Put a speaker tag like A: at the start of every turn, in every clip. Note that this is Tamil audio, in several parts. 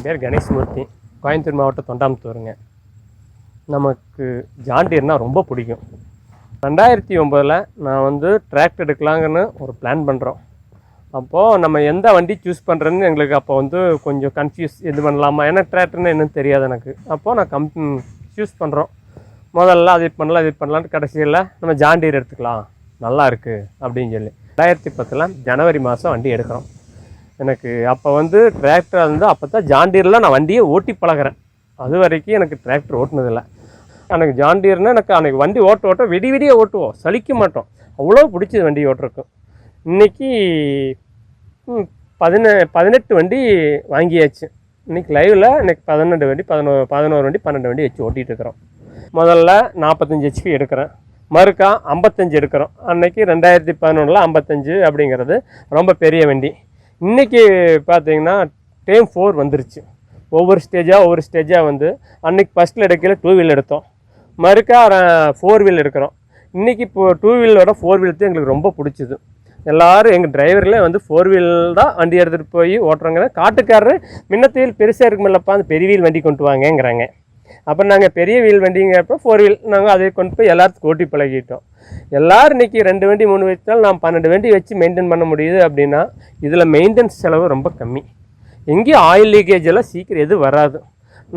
A: பேர் கணேஷ்மூர்த்தி, கோயம்புத்தூர் மாவட்டம் தொண்டாமுத்தூருங்க. நமக்கு ஜாண்டியர்னால் ரொம்ப பிடிக்கும். 2009 நான் வந்து டிராக்டர் எடுக்கலாங்கன்னு ஒரு பிளான் பண்ணுறோம். அப்போது நம்ம எந்த வண்டி சூஸ் பண்ணுறேன்னு எங்களுக்கு அப்போ வந்து கொஞ்சம் கன்ஃபியூஸ், எது பண்ணலாமா, ஏன்னா டிராக்டர்னு என்னன்னு தெரியாது எனக்கு. அப்போது நான் சூஸ் பண்ணுறோம். முதல்ல அது பண்ணலான்ட்டு கடைசியில் நம்ம ஜாண்டியர் எடுத்துக்கலாம், நல்லா இருக்குது அப்படின்னு சொல்லி 2010 ஜனவரி மாதம் வண்டி எடுக்கிறோம். எனக்கு அப்போ வந்து டிராக்டர் வந்து அப்போ தான் ஜாண்டியரில் நான் வண்டியை ஓட்டி பழகிறேன். அது வரைக்கும் எனக்கு டிராக்டர் ஓட்டினதில்லை. எனக்கு ஜாண்டியர்னால் எனக்கு அன்றைக்கி வண்டி ஓட்ட விடிய ஓட்டுவோம், சலிக்க மாட்டோம், அவ்வளோ பிடிச்சது வண்டி ஓட்டுறக்கும். இன்றைக்கி 18 வண்டி வாங்கியாச்சு. இன்றைக்கி லைவில் எனக்கு 12 வண்டி 11 வண்டி 12 வண்டி வச்சு ஓட்டிகிட்டு இருக்கிறோம். முதல்ல 45 HP எடுக்கிறேன், மறுக்கா 55 எடுக்கிறோம். அன்றைக்கி 2011 55 அப்படிங்கிறது ரொம்ப பெரிய வண்டி. இன்றைக்கி பார்த்திங்கன்னா டேம் 4 வந்துருச்சு. ஒவ்வொரு ஸ்டேஜாக வந்து அன்றைக்கி ஃபஸ்ட்டில் எடுக்கல 2 வீல் எடுத்தோம், மறுக்கா 4 வீல் எடுக்கிறோம். இன்றைக்கி இப்போ 2 வீலோட 4 வீல் தான் எங்களுக்கு ரொம்ப பிடிச்சிது. எல்லோரும் எங்கள் டிரைவரில் வந்து 4 வீல் தான் வண்டி எடுத்துகிட்டு போய் ஓட்டுறாங்க. காட்டுக்காரரு முன்னத்தையில் பெருசாக இருக்குமில்லப்பா, அந்த பெரிய வீல் வண்டி கொண்டு வாங்கங்கிறாங்க. அப்புறம் நாங்கள் பெரிய வீல் வண்டிங்கிறப்போ 4 வீல் நாங்கள் அதை கொண்டு போய் எல்லாத்துக்கும் ஓட்டி பழகிட்டோம். எல்லோரும் இன்றைக்கி 2 வண்டி 3 வச்சாலும் நாம் 12 வண்டி வச்சு மெயின்டைன் பண்ண முடியுது. அப்படின்னா இதில் மெயின்டெனன்ஸ் செலவு ரொம்ப கம்மி. எங்கேயும் ஆயில் லீக்கேஜ் எல்லாம் சீக்கிரம் எதுவும் வராது.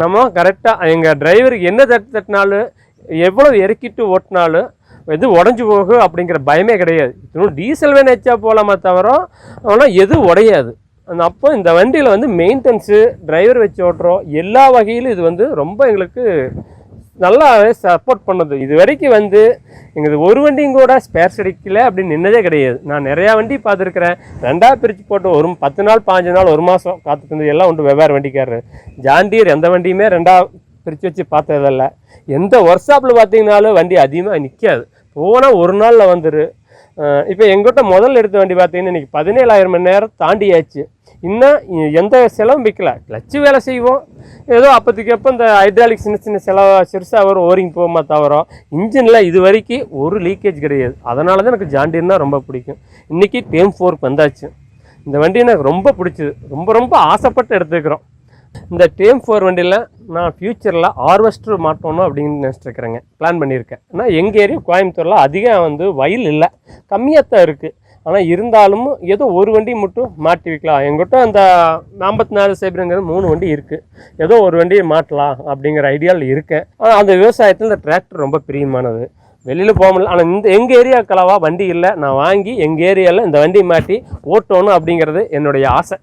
A: நம்ம கரெக்டாக எங்கள் டிரைவருக்கு என்ன தட்டினாலும் எவ்வளோ இறக்கிட்டு ஓட்டினாலும் எது உடஞ்சி போகும் அப்படிங்கிற பயமே கிடையாது. இன்னும் டீசல் வேணும் வச்சா போகலாமா தவிர ஆனால் எதுவும் உடையாது. அப்போ இந்த வண்டியில் வந்து மெயின்டெனன்ஸு, டிரைவர் வச்சு ஓட்டுறோம், எல்லா வகையிலும் இது வந்து ரொம்ப எங்களுக்கு நல்லாவே சப்போர்ட் பண்ணுது. இது வரைக்கும் வந்து எங்களுக்கு ஒரு வண்டியும் கூட ஸ்பேர்ஸ் அடிக்கல அப்படின்னு நின்னதே கிடையாது. நான் நிறையா வண்டி பார்த்துருக்குறேன், 2ஆக பிரித்து போட்டு ஒரு 10 நாள் 15 நாள் 1 மாதம் காத்துட்டு எல்லாம் உண்டு வெவ்வேறு வண்டிக்காரரு. ஜாண்டியர் எந்த வண்டியுமே 2ஆக பிரித்து வச்சு பார்த்ததில்ல. எந்த ஒர்க் ஷாப்பில் பார்த்தீங்கன்னாலும் வண்டி அதிகமாக நிற்காது, போனால் ஒரு நாளில் வந்துடு. இப்போ எங்கிட்ட முதல்ல எடுத்த வண்டி பார்த்தீங்கன்னா இன்றைக்கி 17,000 மணி நேரம் தாண்டியாச்சு. இன்னும் எந்த செலவும் விற்கல. கிளச்சு வேலை செய்வோம், ஏதோ அப்போதைக்கு எப்போ இந்த ஹைட்ராலிக் சின்ன சிறுசாக வரும், ஓரிங் போகுமா தவிர இன்ஜினில் இது வரைக்கும் ஒரு லீக்கேஜ் கிடையாது. அதனால தான் எனக்கு ஜாண்டியர்னால் ரொம்ப பிடிக்கும். இன்றைக்கி டேம் 4 வந்தாச்சு. இந்த வண்டி எனக்கு ரொம்ப பிடிச்சிது, ரொம்ப ஆசைப்பட்டு எடுத்துக்கிறோம். இந்த டேம் 4 வண்டியில் நான் ஃப்யூச்சரில் ஹார்வெஸ்டர் மாட்டணும் அப்படின்னு நினச்சிட்ருக்கிறேங்க, பிளான் பண்ணியிருக்கேன். ஆனால் எங்கள் ஏரியா கோயம்புத்தூரில் அதிகம் வந்து வயல் இல்லை, கம்மியாக தான் இருக்குது. ஆனால் இருந்தாலும் ஏதோ ஒரு வண்டி மட்டும் மாட்டி வைக்கலாம். எங்கிட்ட அந்த 54 சைபருங்கிறது 3 வண்டி இருக்குது, ஏதோ ஒரு வண்டியை மாட்டலாம் அப்படிங்கிற ஐடியாவில் இருக்கேன். ஆனால் அந்த விவசாயத்தில் இந்த டிராக்டர் ரொம்ப பிரியமானது, வெளியில் போக முடியல. ஆனால் எங்கள் ஏரியாக்களவா வண்டி இல்லை, நான் வாங்கி எங்கள் ஏரியாவில் இந்த வண்டி மாட்டி ஓட்டணும் அப்படிங்கிறது என்னுடைய ஆசை.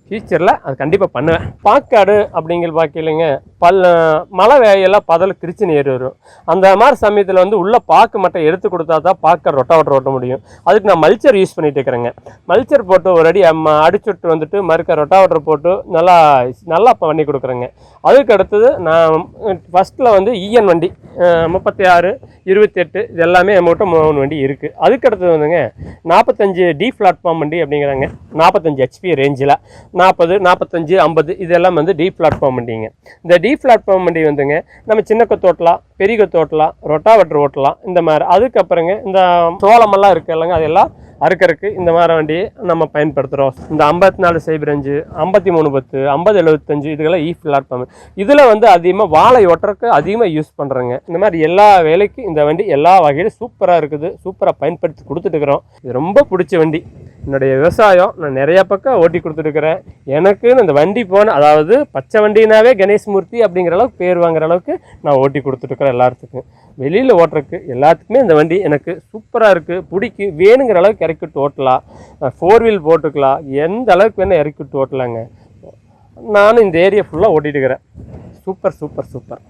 A: ஃப்யூச்சரில் அது கண்டிப்பாக பண்ணுவேன். பாக்காடு அப்படிங்கிற பார்க்கலைங்க, மழை வேலையெல்லாம் பதல கிரிச்சின்னு ஏறி வரும். அந்த மாதிரி சமயத்தில் வந்து உள்ளே பாக்கு மட்டும் எடுத்து கொடுத்தா தான் பாக்கை ரொட்டாவட்டர் ஓட்ட முடியும். அதுக்கு நான் மல்ச்சர் யூஸ் பண்ணிகிட்டு இருக்கிறேங்க. மல்ச்சர் போட்டு ஒரு அடி அடிச்சுட்டு வந்துட்டு மறுக்க ரொட்டாவட்டர் போட்டு நல்லா பண்ணி கொடுக்குறேங்க. அதுக்கு அடுத்தது நான் ஃபஸ்ட்டில் வந்து இஎன் வண்டி 36, 28 இது எல்லாமே நம்மகிட்ட 3 வண்டி இருக்குது. அதுக்கு அடுத்தது வந்துங்க 45 டி பிளாட்ஃபார்ம் வண்டி அப்படிங்கிறாங்க, 45 HP ரேஞ்சில் 40, 45, 50 இதெல்லாம் வந்து டி பிளாட்ஃபார்ம் வண்டிங்க. இந்த டி பிளாட்ஃபார்ம் வண்டி வந்துங்க நம்ம சின்ன கொத்து ஓட்டலாம், பெரிய கொத்து ஓட்டலாம், ரொட்டாவட்டர் ஓட்டலாம் இந்த மாதிரி. அதுக்கப்புறங்க இந்த சோளமெல்லாம் இருக்குது இல்லைங்க, அதெல்லாம் அறுக்கறக்கு இந்த மாதிரி வண்டியை நம்ம பயன்படுத்துகிறோம். இந்த 54 சைபரஞ்சு, 5310, 5075 இதுக்கெல்லாம் பிளாட்ஃபார்ம். இதில் வந்து அதிகமாக வாழை ஓட்டுறக்கு அதிகமாக யூஸ் பண்ணுறேங்க. இந்த மாதிரி எல்லா வேலைக்கும் இந்த வண்டி எல்லா வகையிலும் சூப்பராக இருக்குது, சூப்பராக பயன்படுத்தி கொடுத்துட்டுருக்குறோம். இது ரொம்ப பிடிச்ச வண்டி. என்னுடைய விவசாயம் நான் நிறையா பக்கம் ஓட்டி கொடுத்துட்டுருக்குறேன். எனக்குன்னு இந்த வண்டி அதாவது பச்சை வண்டினாவே கணேஷ்மூர்த்தி அப்படிங்கிற அளவுக்கு பேர் வாங்குற அளவுக்கு நான் ஓட்டி கொடுத்துட்டுருக்குறேன் எல்லாத்துக்கும். வெளியில் ஓட்டுறக்கு எல்லாத்துக்குமே இந்த வண்டி எனக்கு சூப்பராக இருக்குது, பிடிக்கும். வேணுங்கிற அளவுக்கு இறக்கிவிட்டு ஓட்டலாம், 4 வீல் போட்டுக்கலாம், எந்த அளவுக்கு வேணால் இறக்கிவிட்டு ஓட்டலாங்க. நானும் இந்த ஏரியா ஃபுல்லாக ஓட்டிகிட்டு இருக்கிறேன். சூப்பர்.